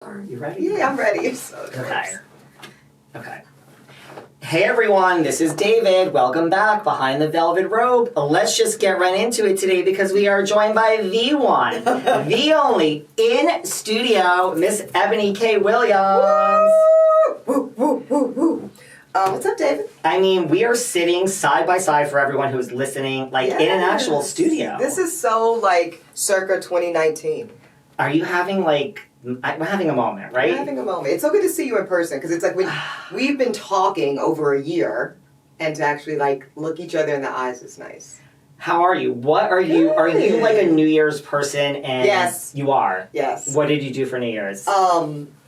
Are you ready? Yeah, I'm ready. Okay. Hey everyone, this is David. Welcome back behind the velvet robe. Let's just get right into it today because we are joined by the one, the only, in studio, Miss Eboni K. Williams. Woo, woo, woo, woo. What's up, David? I mean, we are sitting side by side for everyone who's listening, like in an actual studio. This is so like circa 2019. Are you having we're having a moment, right? We're having a moment. It's so good to see you in person because it's like we've been talking over a year, and to actually like look each other in the eyes is nice. How are you? What are you? Are you like a New Year's person? And Yes. You are? Yes. What did you do for New Year's?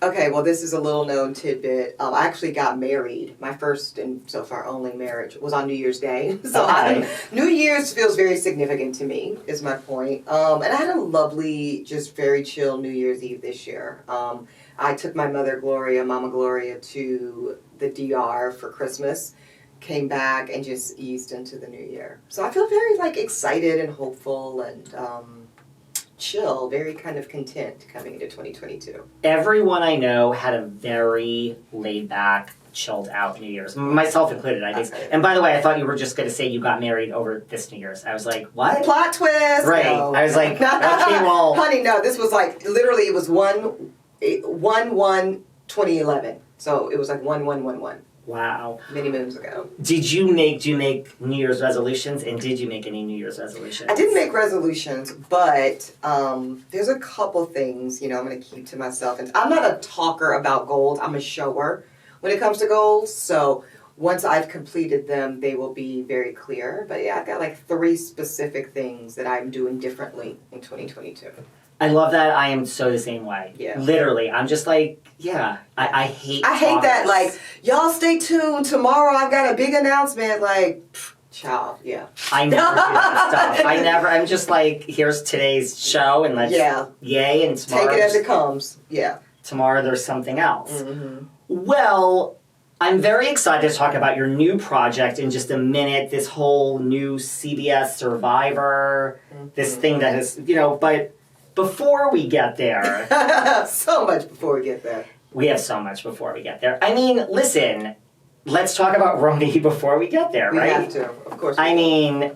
Okay, well, this is a little known tidbit. I actually got married. My first and so far only marriage was on New Year's Day. So New Year's feels very significant to me, is my point. And I had a lovely, just very chill New Year's Eve this year. I took my mother, Mama Gloria, to the DR for Christmas. Came back and just eased into the new year. So I feel very like excited and hopeful and chill, very kind of content coming into 2022. Everyone I know had a very laid back, chilled out New Year's, myself included, I think. Okay. And by the way, I thought you were just going to say you got married over this New Year's. I was like, what? Plot twist! Right. No. I was like, okay, well. Honey, no, this was like, literally it was 1/1/2011. So it was like 1/1/1/1. Wow. Many moons ago. Do you make New Year's resolutions, and did you make any New Year's resolutions? I didn't make resolutions, but there's a couple things, I'm going to keep to myself. And I'm not a talker about goals. I'm a shower when it comes to goals. So once I've completed them, they will be very clear. But yeah, I've got like 3 specific things that I'm doing differently in 2022. I love that. I am so the same way. Yeah. Literally. I'm just like, yeah, I hate that, like, y'all stay tuned. Tomorrow I've got a big announcement. Like, child, yeah. I never do that stuff. I'm just like, here's today's show and let's, yay, and tomorrow. Take it as it comes. Yeah. Tomorrow there's something else. Mm-hmm. Well, I'm very excited to talk about your new project in just a minute. This whole new CBS Survivor, this thing that has, but before we get there. So much before we get there. We have so much before we get there. I mean, listen, let's talk about RHONY before we get there, right? We have to, of course. I mean,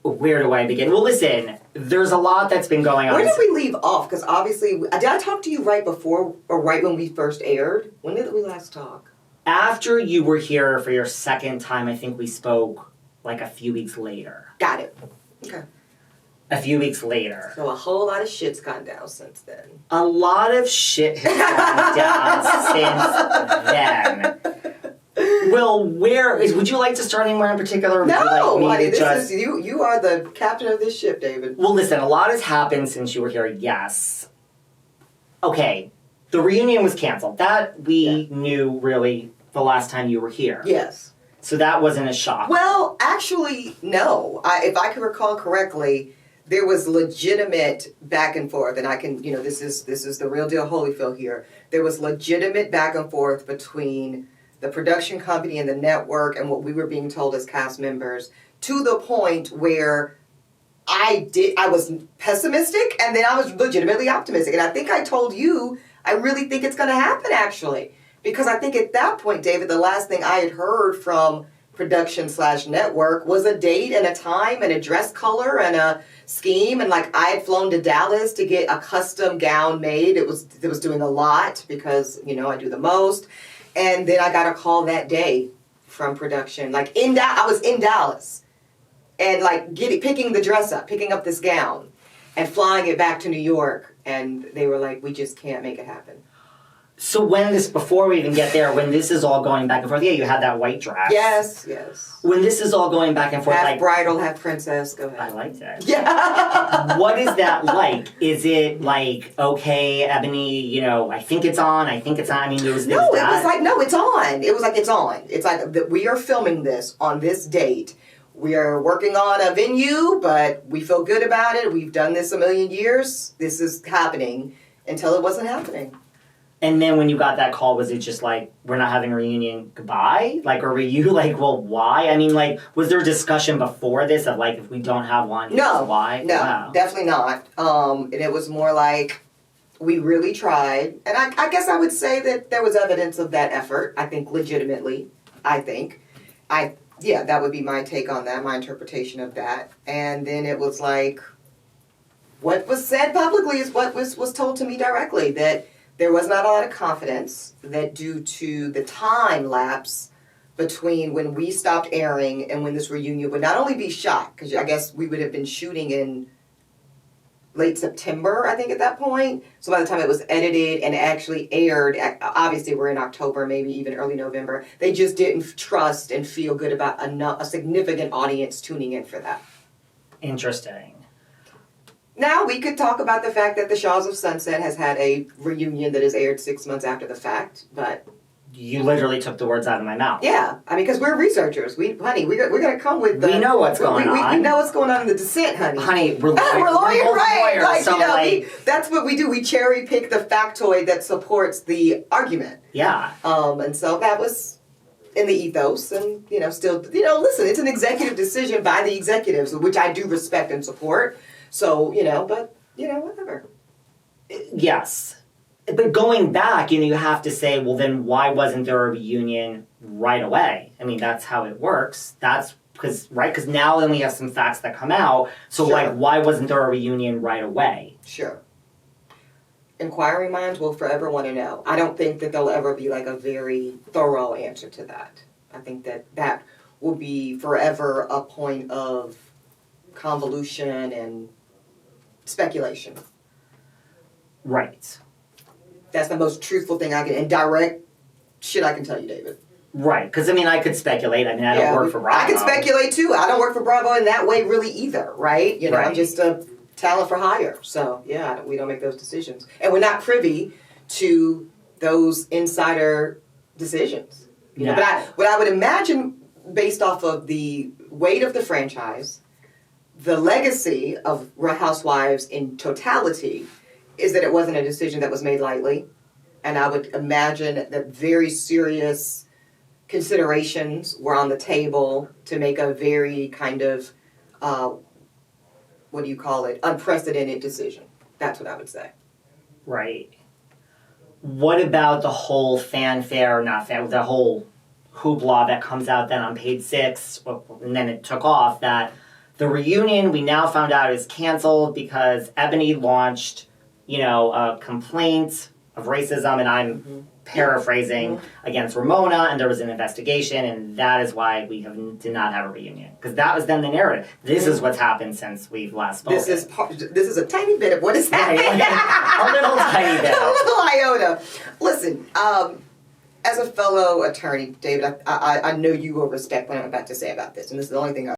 where do I begin? Well, listen, there's a lot that's been going on. Where did we leave off? Because obviously, did I talk to you right before or right when we first aired? When did we last talk? After you were here for your second time, I think we spoke like a few weeks later. Got it. Okay. A few weeks later. So a whole lot of shit's gone down since then. A lot of shit has gone down since then. Well, would you like to start anywhere in particular? No, honey, you are the captain of this ship, David. Well, listen, a lot has happened since you were here, yes. Okay, the reunion was canceled. That we knew really the last time you were here. Yes. So that wasn't a shock. Well, actually, no. If I can recall correctly, there was legitimate back and forth, and I can, this is the real deal Holyfield here. There was legitimate back and forth between the production company and the network and what we were being told as cast members, to the point where I was pessimistic and then I was legitimately optimistic. And I think I told you, I really think it's going to happen, actually. Because I think at that point, David, the last thing I had heard from production/network was a date and a time and a dress color and a scheme, and like I had flown to Dallas to get a custom gown made. It was doing a lot because I do the most, and then I got a call that day from production, like I was in Dallas, and like picking the dress up, picking up this gown, and flying it back to New York, and they were like, we just can't make it happen. So before we even get there, when this is all going back and forth, you had that white dress. Yes. When this is all going back and forth, half bridal, half princess, go ahead. I like that. Yeah. What is that like? Is it like, okay, Eboni, I think it's on, I mean, it was no, it's on. It was like, it's on. It's like, we are filming this on this date. We are working on a venue, but we feel good about it. We've done this a million years. This is happening, until it wasn't happening. And then when you got that call, was it just like, we're not having a reunion, goodbye? Like, or were you like, well, why? I mean, like, was there a discussion before this of like, if we don't have one, no, why? No, wow. Definitely not. And it was more like, We really tried. And I guess I would say that there was evidence of that effort. I think legitimately. Yeah, that would be my take on that, my interpretation of that. And then it was like, what was said publicly is what was told to me directly, that there was not a lot of confidence, that due to the time lapse between when we stopped airing and when this reunion would not only be shot, because I guess we would have been shooting in late September, I think, at that point. So by the time it was edited and actually aired, obviously we're in October, maybe even early November, they just didn't trust and feel good about a significant audience tuning in for that. Interesting. Now we could talk about the fact that The Shaws of Sunset has had a reunion that is aired 6 months after the fact, but... You literally took the words out of my mouth. Yeah, I mean, because we're researchers. We're going to come with the... We know what's going on. We know what's going on in the descent, honey. Honey, we're lawyers. We're lawyers, right? Lawyers, so that's what we do. We cherry pick the factoid that supports the argument. Yeah. And so that was in the ethos, and, still, listen, it's an executive decision by the executives, which I do respect and support. So, but, whatever. Yes. But going back, you have to say, well, then why wasn't there a reunion right away? I mean, that's how it works. That's because, right? Because now then we have some facts that come out. So, Sure. why wasn't there a reunion right away? Sure. Inquiring minds will forever want to know. I don't think that there'll ever be like a very thorough answer to that. I think that will be forever a point of convolution and speculation. Right. That's the most truthful thing I can, and direct shit I can tell you, David. Right, because I could speculate. I don't work for Bravo. I can speculate too. I don't work for Bravo in that way really either, right? Right. I'm just a talent for hire. So, yeah, we don't make those decisions. And we're not privy to those insider decisions. Yeah. But what I would imagine, based off of the weight of the franchise, the legacy of Real Housewives in totality, is that it wasn't a decision that was made lightly. And I would imagine that very serious considerations were on the table to make a very kind of, unprecedented decision. That's what I would say. Right. What about the whole the whole hoopla that comes out then on page 6, and then it took off, that the reunion we now found out is canceled because Eboni launched a complaint of racism, and I'm paraphrasing, against Ramona, and there was an investigation, and that is why we did not have a reunion. Because that was then the narrative. This is what's happened since we've last spoken. This is a tiny bit of what is happening. A little tiny bit. A little iota. Listen, as a fellow attorney, David, I know you will respect what I'm about to say about this, and this is the only thing